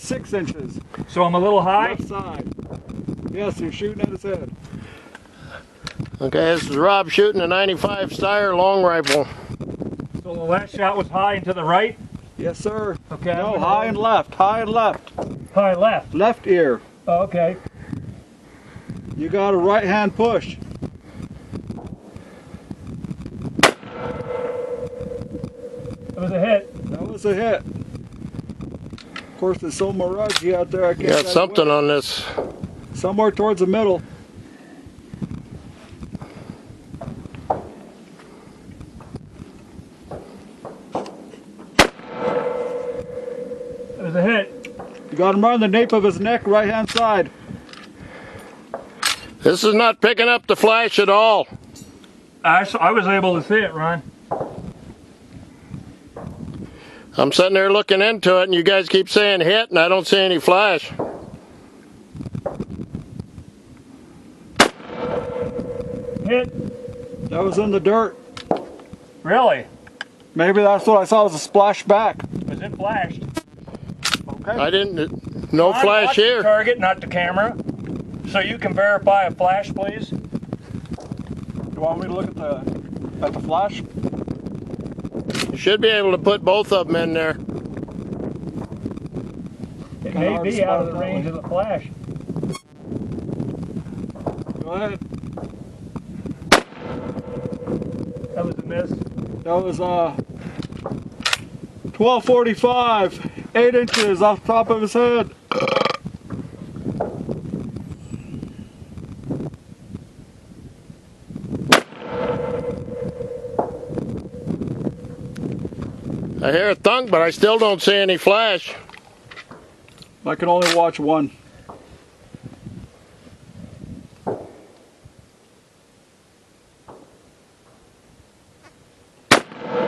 6 inches. So I'm a little high? Left side. Yes, you're shooting at his head. Okay, this is Rob shooting a 95 Steyr long rifle. So the last shot was high and to the right? Yes, sir. Okay. No, high and left. High and left. High left. Left ear. Oh, okay. You got a right hand push. It was a hit. That was a hit. Of course, there's so Mirage out there. I can't Got something on this. Somewhere towards the middle. It was a hit. You got him right on the nape of his neck, right hand side. This is not picking up the flash at all. I was able to see it, Ron. I'm sitting there looking into it and you guys keep saying hit and I don't see any flash. Hit. That was in the dirt. Really? Maybe that's what I saw was a splash back. Was it flashed? Okay. I didn't, no Ron, flash watch here. the target, not the camera. So you can verify a flash, please. You want me to look at the flash? You should be able to put both of them in there. It may be out of the range of the flash. Go ahead. That was a miss. That was 1245, 8 inches off the top of his head. I hear a thunk, but I still don't see any flash. I can only watch one.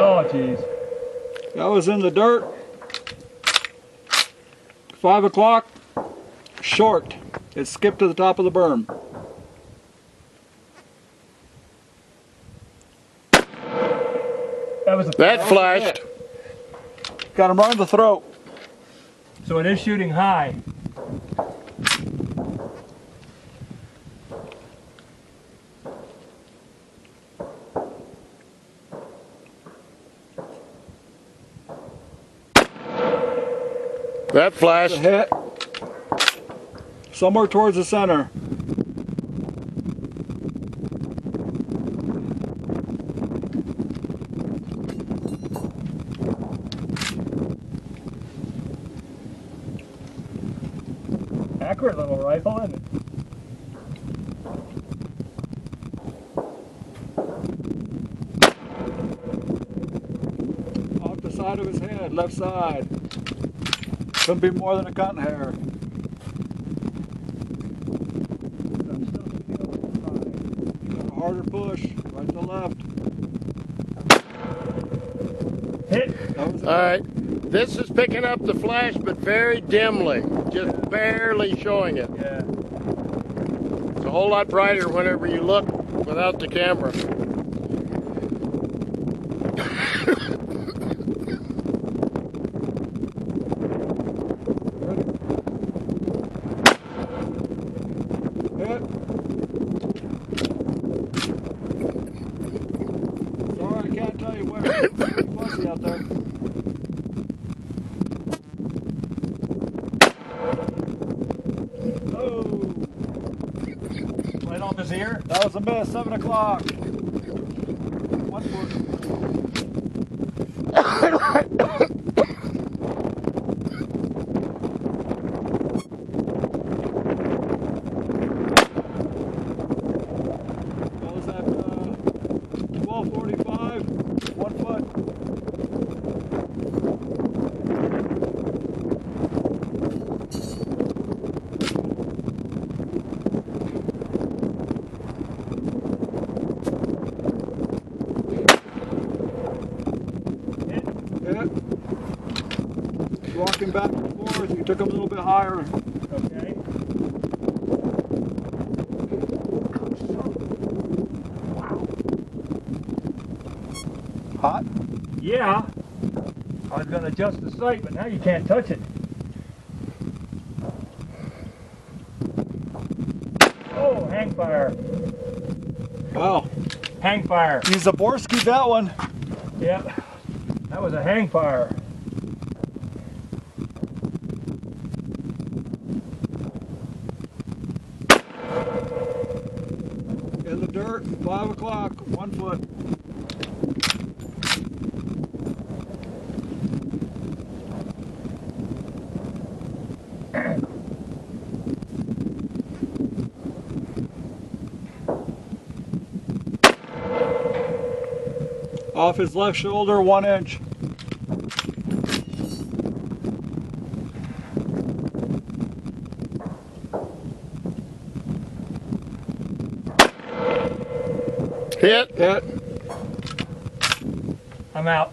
Oh, jeez. That was in the dirt. 5 o'clock. Short. It skipped to the top of the berm. That flashed. Got him right in the throat. So it is shooting high. That flashed. A hit. Somewhere towards the center. Accurate little rifle, isn't it? Off the side of his head, left side. Couldn't be more than a cotton hair. Got a harder push, right to left. Hit. All right. This is picking up the flash, but very dimly. Just barely showing it. Yeah. It's a whole lot brighter whenever you look without the camera. Hit. Sorry, I can't tell you where. It's pretty fuzzy out there. Oh. Right off his ear? That was a miss, 7 o'clock. 1 foot. That was at 1245, 1 foot. Hit. Rocking back and forth. You took him a little bit higher. Okay. Hot? Yeah. I was going to adjust the sight, but now you can't touch it. hang fire. Wow. Hang fire. You Zaborski'd that one. Yep. That was a hang fire. In the dirt, 5 o'clock, 1 foot. Off his left shoulder, 1 inch. Hit. Hit. I'm out.